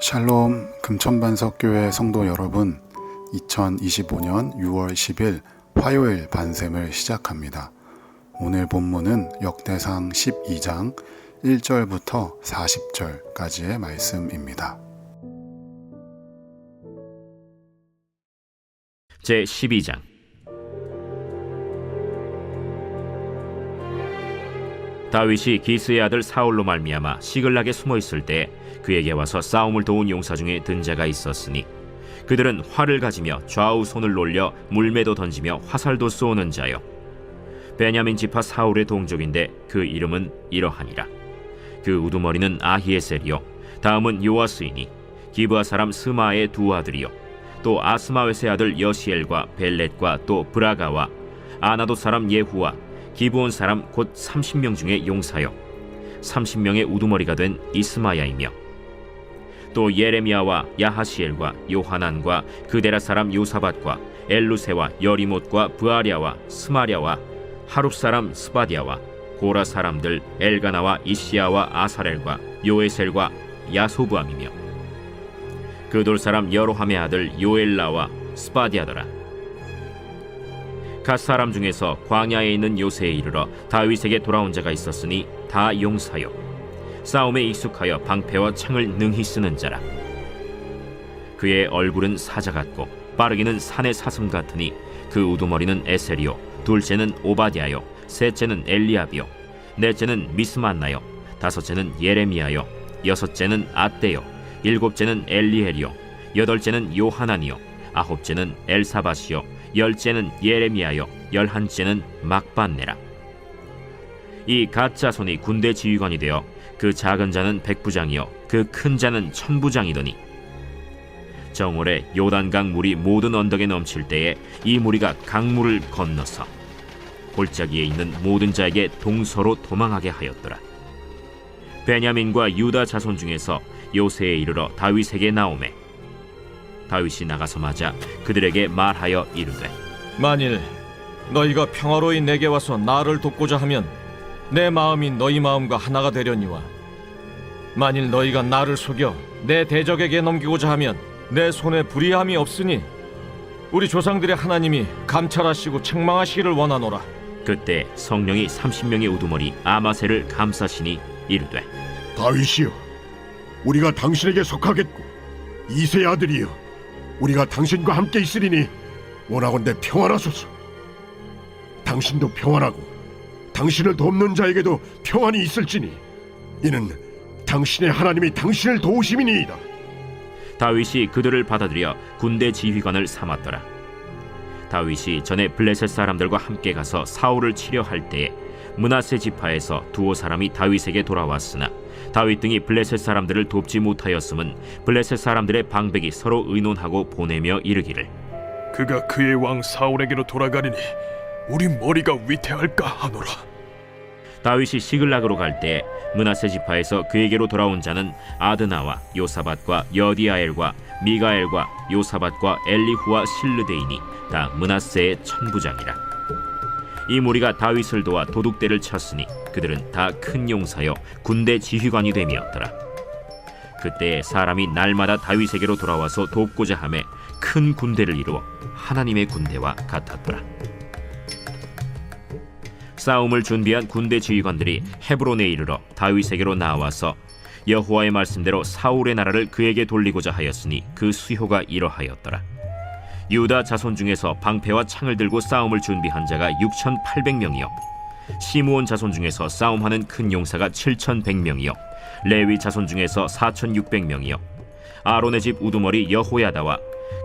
샬롬 금천반석교회 성도 여러분, 2025년 6월 10일 화요일 반셈을 시작합니다. 오늘 본문은 역대상 12장 1절부터 40절까지의 말씀입니다. 제12장. 다윗이 기스의 아들 사울로 말미암아 시글락에 숨어 있을 때 그에게 와서 싸움을 도운 용사 중에 든 자가 있었으니 그들은 활을 가지며 좌우 손을 놀려 물매도 던지며 화살도 쏘는 자요, 베냐민 지파 사울의 동족인데 그 이름은 이러하니라. 그 우두머리는 아히에셀이요, 다음은 요아스이니 기브아 사람 스마의 두 아들이요, 또 아스마웨스의 아들 여시엘과 벨렛과 또 브라가와 아나도 사람 예후와 기브온 사람 곧 30명 중에 용사요, 30명의 우두머리가 된 이스마야이며, 또 예레미야와 야하시엘과 요하난과 그데라 사람 요사밧과 엘루세와 여리못과 브아랴와 스마랴와 하룹 사람 스바디아와 고라 사람들 엘가나와 이시야와 아사렐과 요에셀과 야소부암이며, 그돌 사람 여로함의 아들 요엘라와 스바디아더라. 갓 사람 중에서 광야에 있는 요새에 이르러 다윗에게 돌아온 자가 있었으니 다 용사요, 싸움에 익숙하여 방패와 창을 능히 쓰는 자라. 그의 얼굴은 사자 같고 빠르기는 산의 사슴 같으니 그 우두머리는 에셀이요, 둘째는 오바댜요, 셋째는 엘리압이요, 넷째는 미스만나요, 다섯째는 예레미야요, 여섯째는 앗대요, 일곱째는 엘리엘이요, 여덟째는 요하난이요, 아홉째는 엘사밧이요, 열째는 예레미야요, 열한째는 막반네라. 이 갓 자손이 군대 지휘관이 되어 그 작은 자는 백부장이요 그 큰 자는 천부장이더니, 정월에 요단강 물이 모든 언덕에 넘칠 때에 이 무리가 강물을 건너서 골짜기에 있는 모든 자에게 동서로 도망하게 하였더라. 베냐민과 유다 자손 중에서 요새에 이르러 다윗에게 나오매 다윗이 나가서 맞아 그들에게 말하여 이르되, 만일 너희가 평화로이 내게 와서 나를 돕고자 하면 내 마음이 너희 마음과 하나가 되려니와, 만일 너희가 나를 속여 내 대적에게 넘기고자 하면 내 손에 불의함이 없으니 우리 조상들의 하나님이 감찰하시고 책망하시기를 원하노라. 그때 성령이 30명의 우두머리 아마셀을 감싸시니 이르되, 다윗이여, 우리가 당신에게 속하겠고 이새의 아들이여, 우리가 당신과 함께 있으리니 원하건대 평안하소서. 당신도 평안하고 당신을 돕는 자에게도 평안이 있을지니 이는 당신의 하나님이 당신을 도우심이니이다. 다윗이 그들을 받아들여 군대 지휘관을 삼았더라. 다윗이 전에 블레셋 사람들과 함께 가서 사울을 치려 할 때에 므낫세 지파에서 두어 사람이 다윗에게 돌아왔으나 다윗 등이 블레셋 사람들을 돕지 못하였음은 블레셋 사람들의 방백이 서로 의논하고 보내며 이르기를, 그가 그의 왕 사울에게로 돌아가리니 우리 머리가 위태할까 하노라. 다윗이 시글락으로 갈 때 므낫세 지파에서 그에게로 돌아온 자는 아드나와 요사밧과 여디아엘과 미가엘과 요사밧과 엘리후와 실르데이니 다 므낫세의 천부장이라. 이 무리가 다윗을 도와 도둑대를 쳤으니 그들은 다 큰 용사여 군대 지휘관이 됨이었더라. 그때 사람이 날마다 다윗에게로 돌아와서 돕고자 하매 큰 군대를 이루어 하나님의 군대와 같았더라. 싸움을 준비한 군대 지휘관들이 헤브론에 이르러 다윗에게로 나와서 여호와의 말씀대로 사울의 나라를 그에게 돌리고자 하였으니 그 수효가 이러하였더라. 유다 자손 중에서 방패와 창을 들고 싸움을 준비한 자가 6,800명이요, 시므온 자손 중에서 싸움하는 큰 용사가 7,100명이요, 레위 자손 중에서 4,600명이요, 아론의 집 우두머리 여호야다와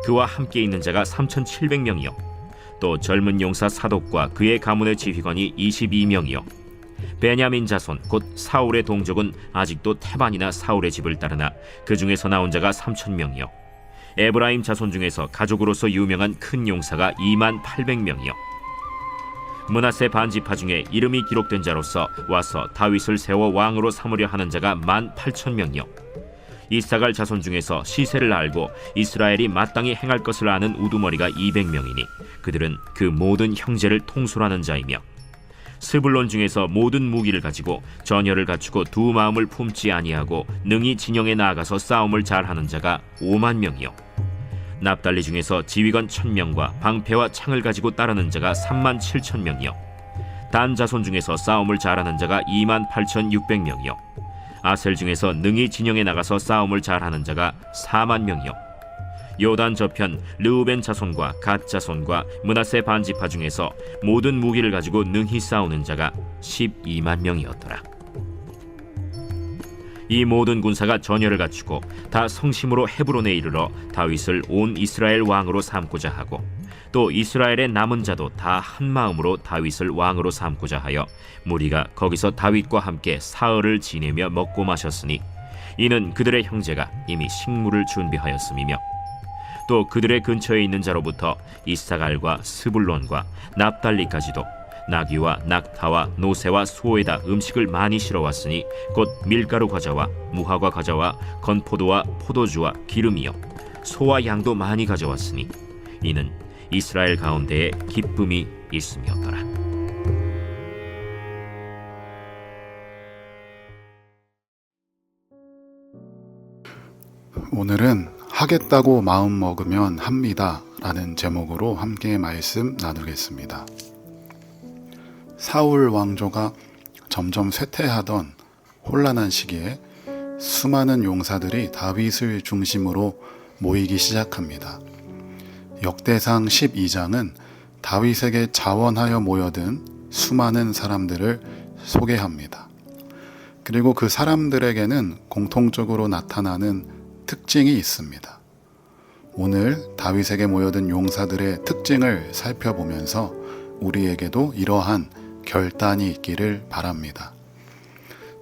그와 함께 있는 자가 3,700명이요, 또 젊은 용사 사독과 그의 가문의 지휘관이 22명이요, 베냐민 자손 곧 사울의 동족은 아직도 태반이나 사울의 집을 따르나 그 중에서 나온 자가 3,000명이요, 에브라임 자손 중에서 가족으로서 유명한 큰 용사가 28,000명이요, 므낫세 반지파 중에 이름이 기록된 자로서 와서 다윗을 세워 왕으로 삼으려 하는 자가 18,000명이요, 이사갈 자손 중에서 시세를 알고 이스라엘이 마땅히 행할 것을 아는 우두머리가 200명이니 그들은 그 모든 형제를 통솔하는 자이며, 스불론 중에서 모든 무기를 가지고 전열을 갖추고 두 마음을 품지 아니하고 능히 진영에 나아가서 싸움을 잘하는 자가 5만 명이요 납달리 중에서 지휘관 1000명과 방패와 창을 가지고 따르는 자가 3만 7천 명이요 단 자손 중에서 싸움을 잘하는 자가 2만 8,600명이요 아셀 중에서 능히 진영에 나가서 싸움을 잘하는 자가 4만 명이요 요단 저편 르우벤 자손과 갓 자손과 므낫세 반지파 중에서 모든 무기를 가지고 능히 싸우는 자가 12만 명이었더라. 이 모든 군사가 전열을 갖추고 다 성심으로 헤브론에 이르러 다윗을 온 이스라엘 왕으로 삼고자 하고 또 이스라엘의 남은 자도 다 한 마음으로 다윗을 왕으로 삼고자 하여 무리가 거기서 다윗과 함께 사흘을 지내며 먹고 마셨으니 이는 그들의 형제가 이미 식물을 준비하였음이며 또 그들의 근처에 있는 자로부터 이사갈과 스불론과 납달리까지도 나귀와 낙타와 노새와 소에다 음식을 많이 실어왔으니 곧 밀가루 과자와 무화과 과자와 건포도와 포도주와 기름이요 소와 양도 많이 가져왔으니 이는 이스라엘 가운데에 기쁨이 있음이었더라. 오늘은 하겠다고 마음 먹으면 합니다 라는 제목으로 함께 말씀 나누겠습니다. 사울 왕조가 점점 쇠퇴하던 혼란한 시기에 수많은 용사들이 다윗을 중심으로 모이기 시작합니다. 역대상 12장은 다윗에게 자원하여 모여든 수많은 사람들을 소개합니다. 그리고 그 사람들에게는 공통적으로 나타나는 특징이 있습니다. 오늘 다윗에게 모여든 용사들의 특징을 살펴보면서 우리에게도 이러한 결단이 있기를 바랍니다.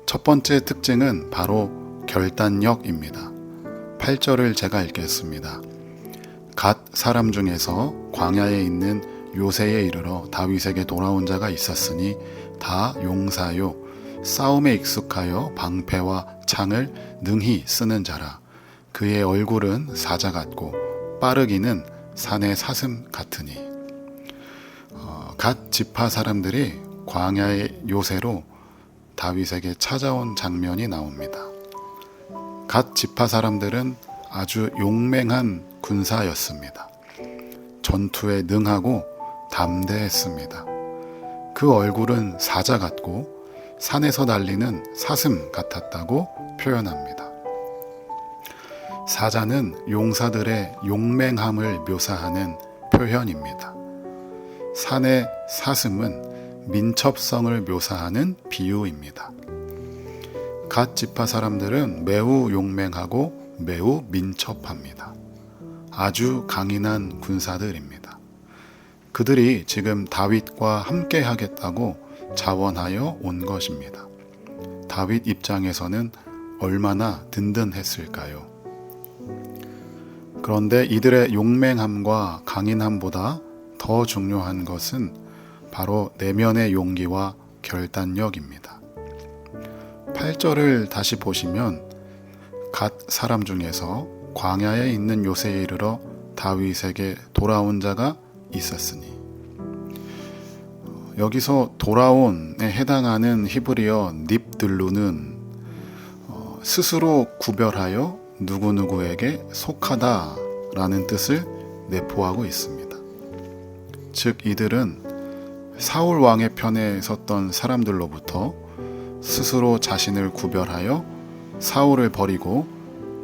첫 번째 특징은 바로 결단력입니다. 8절을 제가 읽겠습니다. 갓 사람 중에서 광야에 있는 요새에 이르러 다윗에게 돌아온 자가 있었으니 다 용사요 싸움에 익숙하여 방패와 창을 능히 쓰는 자라. 그의 얼굴은 사자 같고 빠르기는 산의 사슴 같으니. 갓 지파 사람들이 광야의 요새로 다윗에게 찾아온 장면이 나옵니다. 갓 지파 사람들은 아주 용맹한 군사였습니다. 전투에 능하고 담대했습니다. 그 얼굴은 사자 같고 산에서 달리는 사슴 같았다고 표현합니다. 사자는 용사들의 용맹함을 묘사하는 표현입니다. 산의 사슴은 민첩성을 묘사하는 비유입니다. 갓 지파 사람들은 매우 용맹하고 매우 민첩합니다. 아주 강인한 군사들입니다. 그들이 지금 다윗과 함께 하겠다고 자원하여 온 것입니다. 다윗 입장에서는 얼마나 든든했을까요? 그런데 이들의 용맹함과 강인함보다 더 중요한 것은 바로 내면의 용기와 결단력입니다. 8절을 다시 보시면 갓 사람 중에서 광야에 있는 요새에 이르러 다윗에게 돌아온 자가 있었으니, 여기서 돌아온에 해당하는 히브리어 닙들루는 스스로 구별하여 누구누구에게 속하다라는 뜻을 내포하고 있습니다. 즉 이들은 사울 왕의 편에 섰던 사람들로부터 스스로 자신을 구별하여 사울을 버리고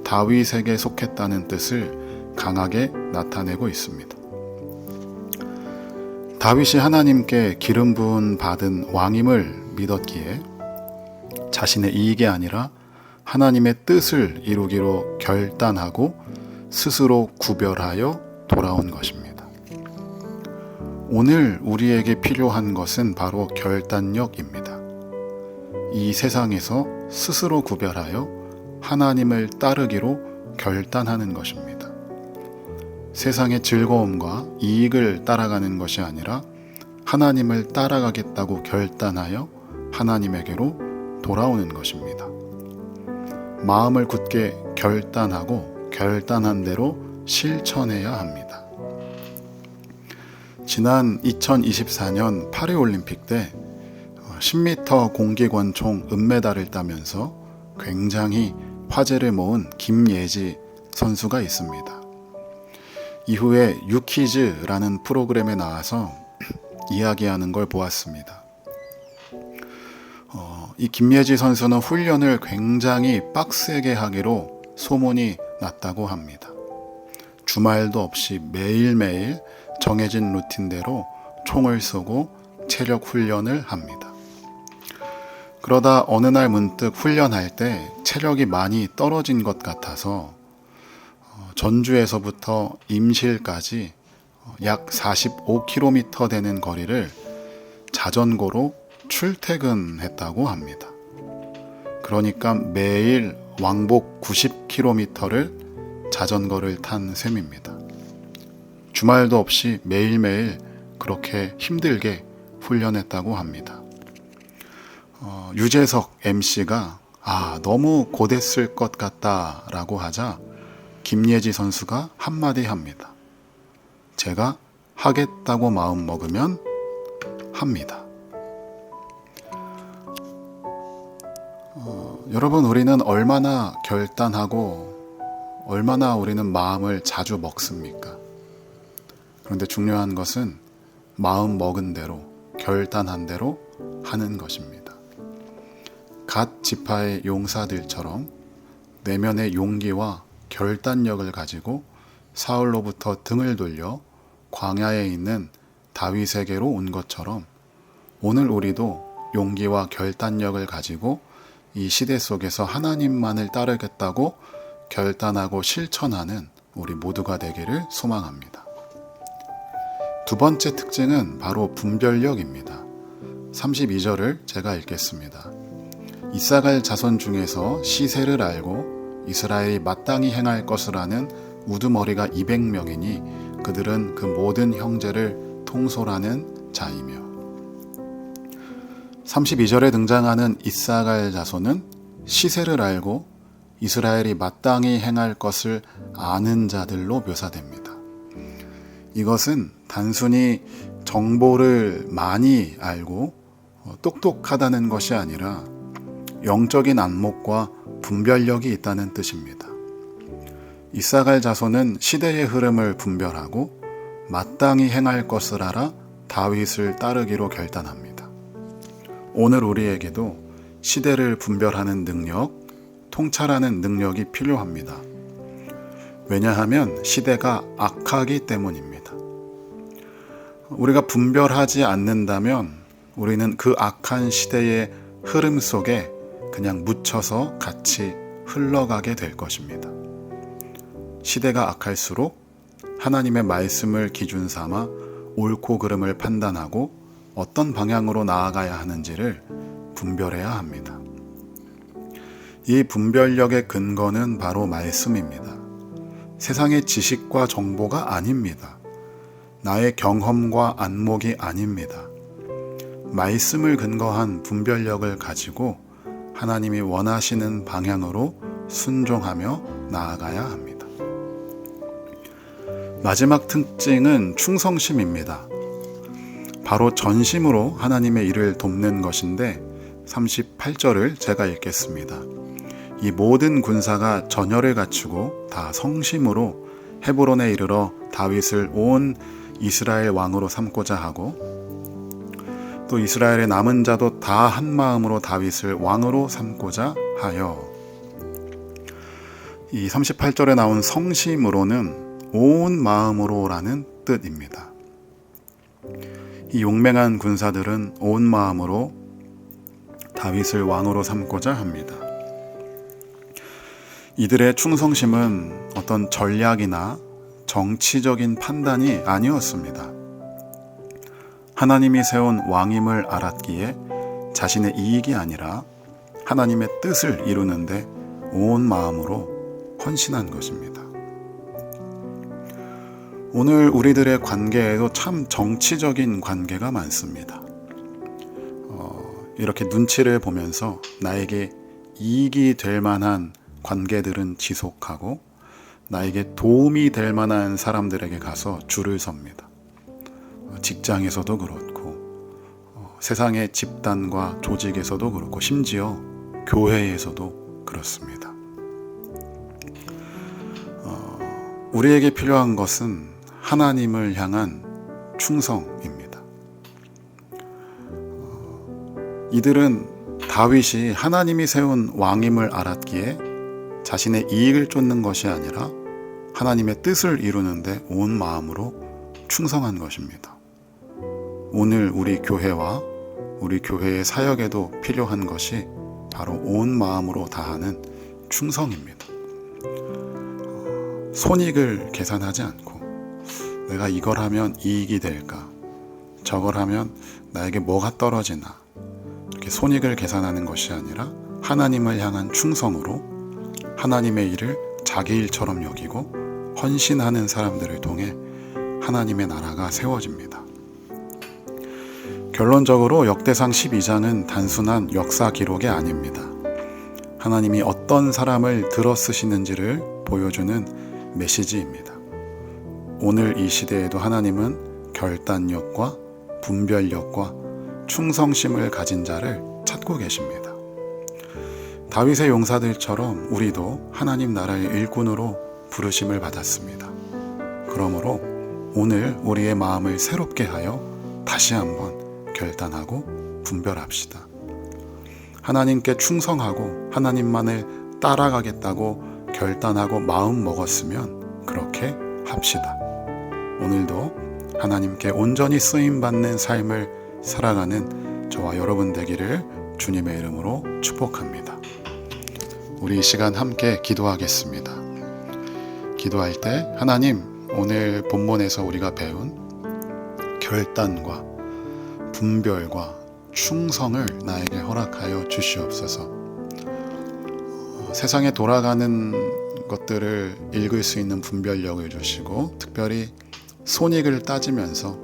다윗에게 속했다는 뜻을 강하게 나타내고 있습니다. 다윗이 하나님께 기름 부음 받은 왕임을 믿었기에 자신의 이익이 아니라 하나님의 뜻을 이루기로 결단하고 스스로 구별하여 돌아온 것입니다. 오늘 우리에게 필요한 것은 바로 결단력입니다. 이 세상에서 스스로 구별하여 하나님을 따르기로 결단하는 것입니다. 세상의 즐거움과 이익을 따라가는 것이 아니라 하나님을 따라가겠다고 결단하여 하나님에게로 돌아오는 것입니다. 마음을 굳게 결단하고 결단한 대로 실천해야 합니다. 지난 2024년 파리올림픽 때 10m 공기권총 은메달을 따면서 굉장히 화제를 모은 김예지 선수가 있습니다. 이후에 유퀴즈라는 프로그램에 나와서 이야기하는 걸 보았습니다. 이 김예지 선수는 훈련을 굉장히 빡세게 하기로 소문이 났다고 합니다. 주말도 없이 매일매일 정해진 루틴대로 총을 쏘고 체력 훈련을 합니다. 그러다 어느 날 문득 훈련할 때 체력이 많이 떨어진 것 같아서 전주에서부터 임실까지 약 45km 되는 거리를 자전거로 출퇴근했다고 합니다. 그러니까 매일 왕복 90km를 자전거를 탄 셈입니다. 주말도 없이 매일매일 그렇게 힘들게 훈련했다고 합니다. 유재석 MC가 너무 고됐을 것 같다라고 하자 김예지 선수가 한마디 합니다. 제가 하겠다고 마음 먹으면 합니다. 여러분, 우리는 얼마나 결단하고 얼마나 우리는 마음을 자주 먹습니까? 그런데 중요한 것은 마음 먹은 대로, 결단한 대로 하는 것입니다. 갓 지파의 용사들처럼 내면의 용기와 결단력을 가지고 사울로부터 등을 돌려 광야에 있는 다윗에게로 온 것처럼 오늘 우리도 용기와 결단력을 가지고 이 시대 속에서 하나님만을 따르겠다고 결단하고 실천하는 우리 모두가 되기를 소망합니다. 두 번째 특징은 바로 분별력입니다. 32절을 제가 읽겠습니다. 이사갈 자손 중에서 시세를 알고 이스라엘이 마땅히 행할 것을 아는 우두머리가 200명이니 그들은 그 모든 형제를 통솔하는 자이며. 32절에 등장하는 이사갈 자손은 시세를 알고 이스라엘이 마땅히 행할 것을 아는 자들로 묘사됩니다. 이것은 단순히 정보를 많이 알고 똑똑하다는 것이 아니라 영적인 안목과 분별력이 있다는 뜻입니다. 이사갈 자손은 시대의 흐름을 분별하고 마땅히 행할 것을 알아 다윗을 따르기로 결단합니다. 오늘 우리에게도 시대를 분별하는 능력, 통찰하는 능력이 필요합니다. 왜냐하면 시대가 악하기 때문입니다. 우리가 분별하지 않는다면 우리는 그 악한 시대의 흐름 속에 그냥 묻혀서 같이 흘러가게 될 것입니다. 시대가 악할수록 하나님의 말씀을 기준 삼아 옳고 그름을 판단하고 어떤 방향으로 나아가야 하는지를 분별해야 합니다. 이 분별력의 근거는 바로 말씀입니다. 세상의 지식과 정보가 아닙니다. 나의 경험과 안목이 아닙니다. 말씀을 근거한 분별력을 가지고 하나님이 원하시는 방향으로 순종하며 나아가야 합니다. 마지막 특징은 충성심입니다. 바로 전심으로 하나님의 일을 돕는 것인데 38절을 제가 읽겠습니다. 이 모든 군사가 전열을 갖추고 다 성심으로 헤브론에 이르러 다윗을 온 이스라엘 왕으로 삼고자 하고 또 이스라엘의 남은 자도 다 한 마음으로 다윗을 왕으로 삼고자 하여. 이 38절에 나온 성심으로는 온 마음으로라는 뜻입니다. 이 용맹한 군사들은 온 마음으로 다윗을 왕으로 삼고자 합니다. 이들의 충성심은 어떤 전략이나 정치적인 판단이 아니었습니다. 하나님이 세운 왕임을 알았기에 자신의 이익이 아니라 하나님의 뜻을 이루는데 온 마음으로 헌신한 것입니다. 오늘 우리들의 관계에도 참 정치적인 관계가 많습니다. 이렇게 눈치를 보면서 나에게 이익이 될 만한 관계들은 지속하고 나에게 도움이 될 만한 사람들에게 가서 줄을 섭니다. 직장에서도 그렇고 세상의 집단과 조직에서도 그렇고 심지어 교회에서도 그렇습니다. 우리에게 필요한 것은 하나님을 향한 충성입니다. 이들은 다윗이 하나님이 세운 왕임을 알았기에 자신의 이익을 쫓는 것이 아니라 하나님의 뜻을 이루는데 온 마음으로 충성한 것입니다. 오늘 우리 교회와 우리 교회의 사역에도 필요한 것이 바로 온 마음으로 다하는 충성입니다. 손익을 계산하지 않고 내가 이걸 하면 이익이 될까, 저걸 하면 나에게 뭐가 떨어지나, 이렇게 손익을 계산하는 것이 아니라 하나님을 향한 충성으로 하나님의 일을 자기 일처럼 여기고 헌신하는 사람들을 통해 하나님의 나라가 세워집니다. 결론적으로 역대상 12장은 단순한 역사 기록이 아닙니다. 하나님이 어떤 사람을 들어 쓰시는지를 보여주는 메시지입니다. 오늘 이 시대에도 하나님은 결단력과 분별력과 충성심을 가진 자를 찾고 계십니다. 다윗의 용사들처럼 우리도 하나님 나라의 일꾼으로 부르심을 받았습니다. 그러므로 오늘 우리의 마음을 새롭게 하여 다시 한번 결단하고 분별합시다. 하나님께 충성하고 하나님만을 따라가겠다고 결단하고 마음 먹었으면 그렇게 합시다. 오늘도 하나님께 온전히 쓰임받는 삶을 살아가는 저와 여러분 되기를 주님의 이름으로 축복합니다. 우리 이 시간 함께 기도하겠습니다. 기도할 때 하나님, 오늘 본문에서 우리가 배운 결단과 분별과 충성을 나에게 허락하여 주시옵소서. 세상에 돌아가는 것들을 읽을 수 있는 분별력을 주시고, 특별히 손익을 따지면서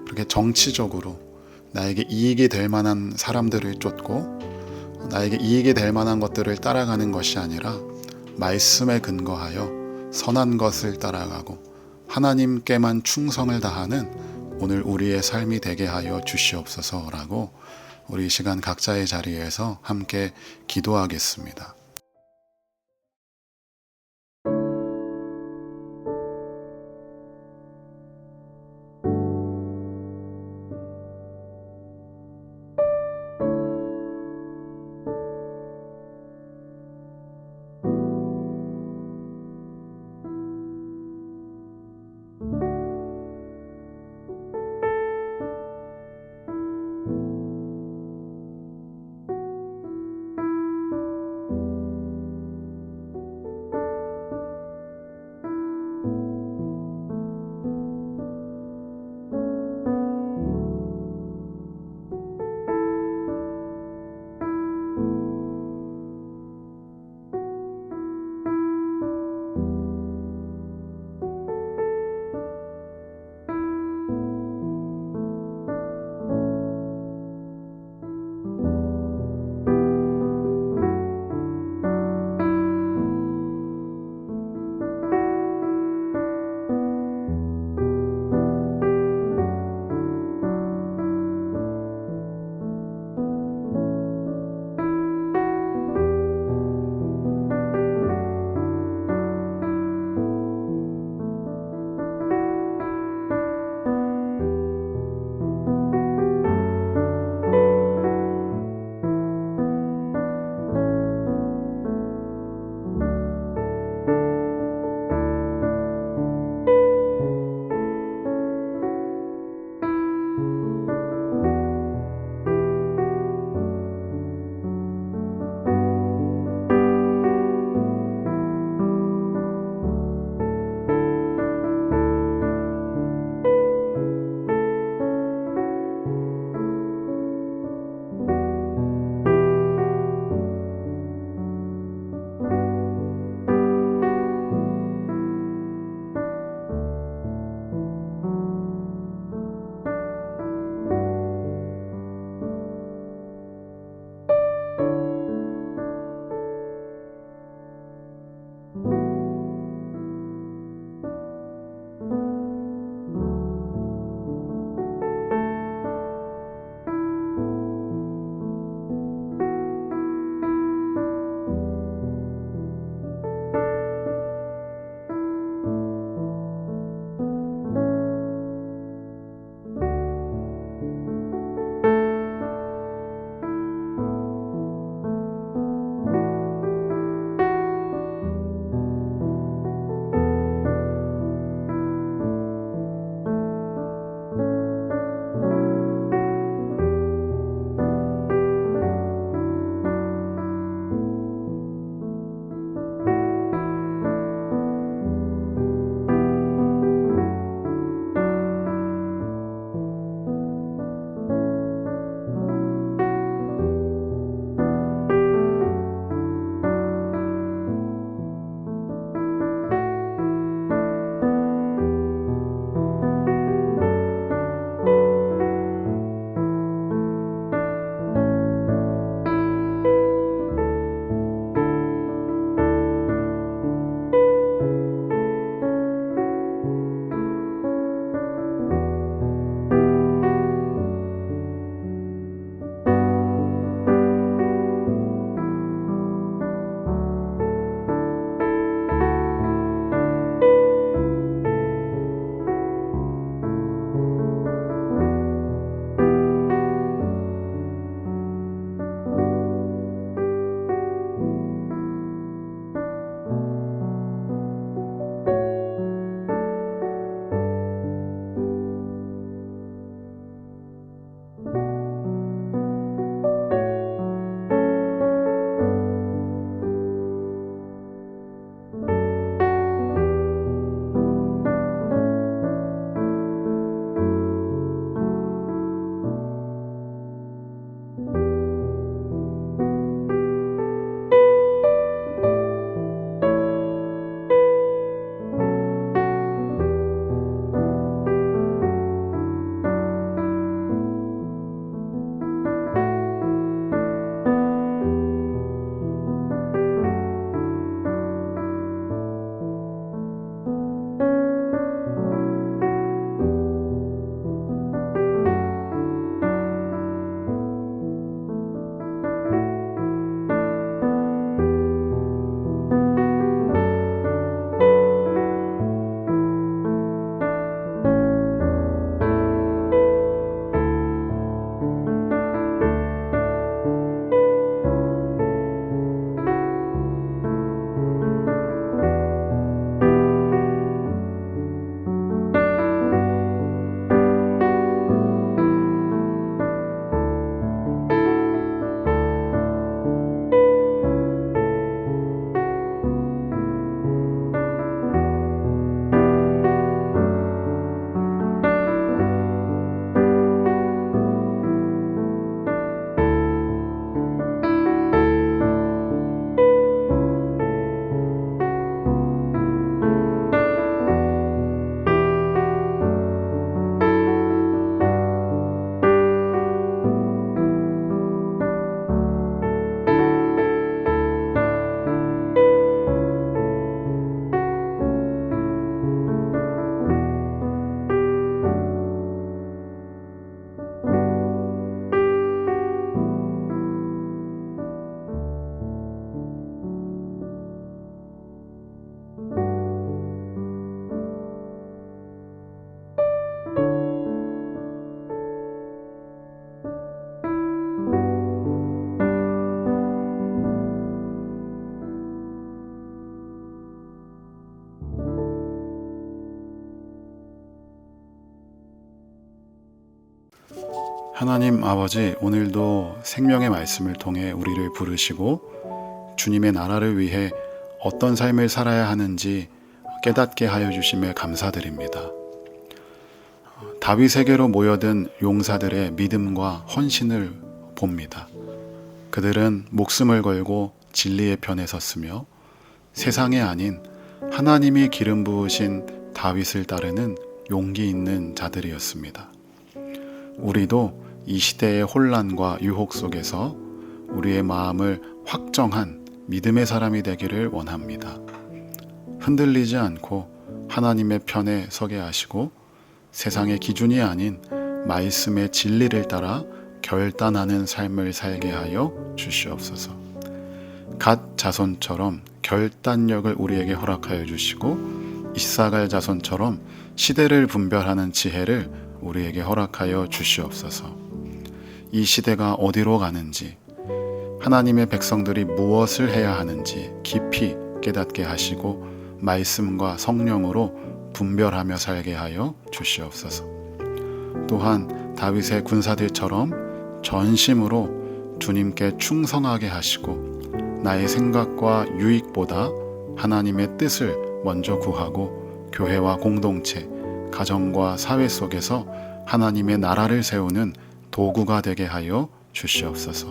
그렇게 정치적으로 나에게 이익이 될 만한 사람들을 쫓고 나에게 이익이 될 만한 것들을 따라가는 것이 아니라 말씀에 근거하여 선한 것을 따라가고 하나님께만 충성을 다하는 오늘 우리의 삶이 되게 하여 주시옵소서라고 우리 이 시간 각자의 자리에서 함께 기도하겠습니다. 하나님 아버지, 오늘도 생명의 말씀을 통해 우리를 부르시고 주님의 나라를 위해 어떤 삶을 살아야 하는지 깨닫게 하여 주심에 감사드립니다. 다윗에게로 모여든 용사들의 믿음과 헌신을 봅니다. 그들은 목숨을 걸고 진리의 편에 섰으며 세상에 아닌 하나님이 기름 부으신 다윗을 따르는 용기 있는 자들이었습니다. 우리도 이 시대의 혼란과 유혹 속에서 우리의 마음을 확정한 믿음의 사람이 되기를 원합니다. 흔들리지 않고 하나님의 편에 서게 하시고 세상의 기준이 아닌 말씀의 진리를 따라 결단하는 삶을 살게 하여 주시옵소서. 갓 자손처럼 결단력을 우리에게 허락하여 주시고 이사갈 자손처럼 시대를 분별하는 지혜를 우리에게 허락하여 주시옵소서. 이 시대가 어디로 가는지, 하나님의 백성들이 무엇을 해야 하는지 깊이 깨닫게 하시고 말씀과 성령으로 분별하며 살게 하여 주시옵소서. 또한 다윗의 군사들처럼 전심으로 주님께 충성하게 하시고 나의 생각과 유익보다 하나님의 뜻을 먼저 구하고 교회와 공동체, 가정과 사회 속에서 하나님의 나라를 세우는 도구가 되게 하여 주시옵소서.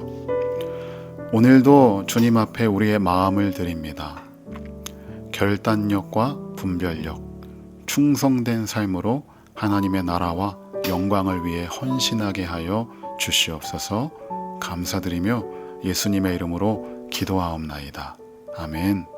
오늘도 주님 앞에 우리의 마음을 드립니다. 결단력과 분별력, 충성된 삶으로 하나님의 나라와 영광을 위해 헌신하게 하여 주시옵소서. 감사드리며 예수님의 이름으로 기도하옵나이다. 아멘.